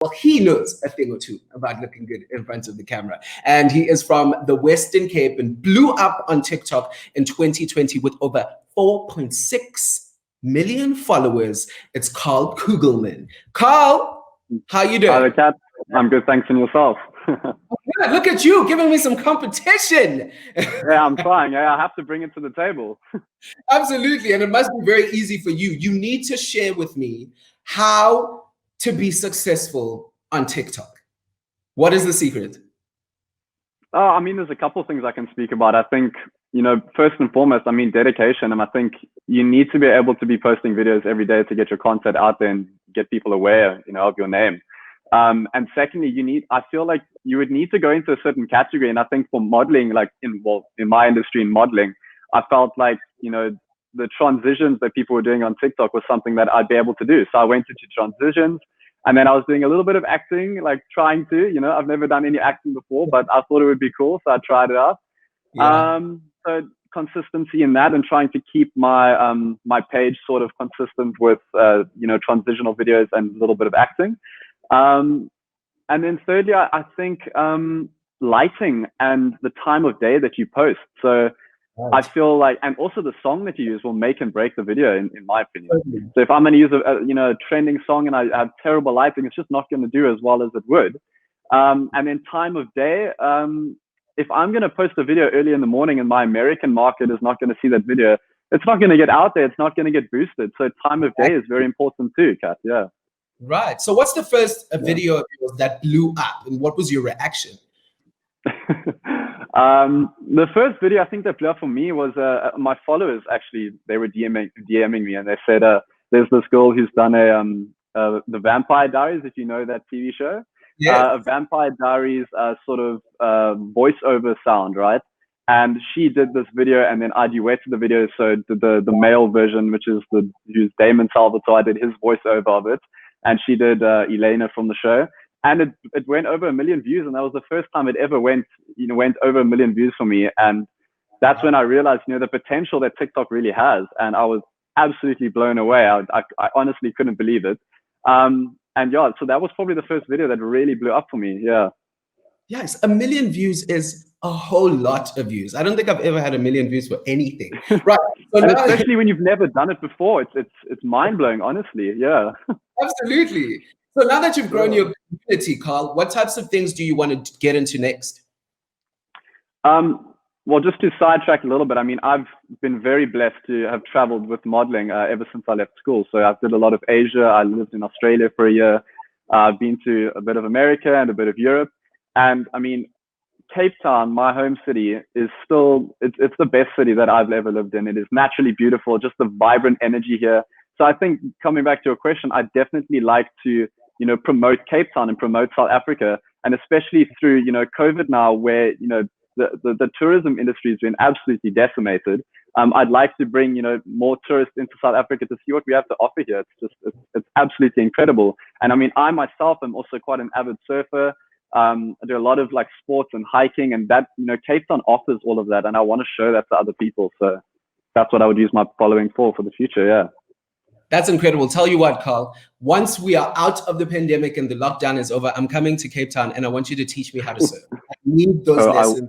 well, he knows a thing or two about looking good in front of the camera. And he is from the Western Cape and blew up on TikTok in 2020 with over 4.6 million followers. It's Karl Kugelmann. Karl, how you doing? Hi, Kat. I'm good, thanks, and yourself? Yeah, look at you, giving me some competition. Yeah, I'm trying. I have to bring it to the table. Absolutely, and it must be very easy for you. You need to share with me how to be successful on TikTok. What is the secret? I mean, there's a couple of things I can speak about. I think, first and foremost, I mean, dedication. And I think you need to be able to be posting videos every day to get your content out there and get people aware, of your name. And secondly, I feel like you would need to go into a certain category. And I think for modeling, like in my industry in modeling, I felt like, the transitions that people were doing on TikTok was something that I'd be able to do. So I went into transitions, and then I was doing a little bit of acting, like trying to, I've never done any acting before, but I thought it would be cool. So I tried it out. Yeah. So consistency in that, and trying to keep my, my page sort of consistent with, transitional videos and a little bit of acting. And then thirdly, I think lighting and the time of day that you post. So I feel like, and also the song that you use will make and break the video, in my opinion. So if I'm going to use a trending song and I have terrible lighting, it's just not going to do as well as it would. And then time of day, if I'm going to post a video early in the morning and my American market is not going to see that video, it's not going to get out there. It's not going to get boosted. So time of day is very important too, Kat. Yeah. Right. So what's the first video of yours that blew up, and what was your reaction? The first video I think that blew up for me was my followers. Actually, they were DMing me, and they said there's this girl who's done the Vampire Diaries, if you know that TV show. Yeah. A Vampire Diaries sort of voiceover sound, right? And she did this video, and then I duetted the video. So the male version, which is who's Damon Salvatore, I did his voiceover of it, and she did Elena from the show. And it went over 1 million views, and that was the first time it ever went over 1 million views for me. And that's when I realized, the potential that TikTok really has. And I was absolutely blown away. I honestly couldn't believe it. And yeah, so that was probably the first video that really blew up for me. Yeah. Yes, 1 million views is a whole lot of views. I don't think I've ever had 1 million views for anything. Right. So and especially when you've never done it before, it's mind blowing, honestly. Yeah. Absolutely. So now that you've grown your community, Karl, what types of things do you want to get into next? Well, just to sidetrack a little bit, I mean, I've been very blessed to have traveled with modeling ever since I left school. So I've did a lot of Asia. I lived in Australia for a year. I've been to a bit of America and a bit of Europe. And I mean, Cape Town, my home city, is still, it's the best city that I've ever lived in. It is naturally beautiful, just the vibrant energy here. So I think, coming back to your question, I'd definitely like to, promote Cape Town and promote South Africa, and especially through, COVID now, where, the tourism industry has been absolutely decimated. I'd like to bring, more tourists into South Africa to see what we have to offer here. It's absolutely incredible. And I mean, I myself am also quite an avid surfer. I do a lot of like sports and hiking, and that, Cape Town offers all of that. And I want to show that to other people. So that's what I would use my following for the future. Yeah. That's incredible. Tell you what, Karl, once we are out of the pandemic and the lockdown is over, I'm coming to Cape Town, and I want you to teach me how to surf. I need those lessons.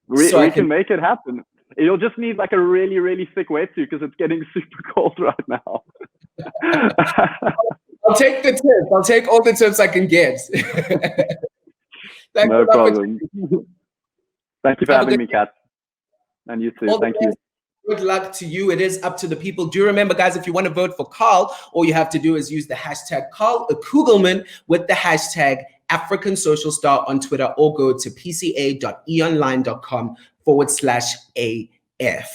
We can make it happen. You'll just need like a really, really thick wetsuit because it's getting super cold right now. I'll take the tips. I'll take all the tips I can get. No problem. Thank you for having me, Kat. And you too. Thank you. Good luck to you. It is up to the people. Do remember, guys, if you want to vote for Karl, all you have to do is use the hashtag Karl Kugelmann with the hashtag African Social Star on Twitter, or go to pca.eonline.com/AF.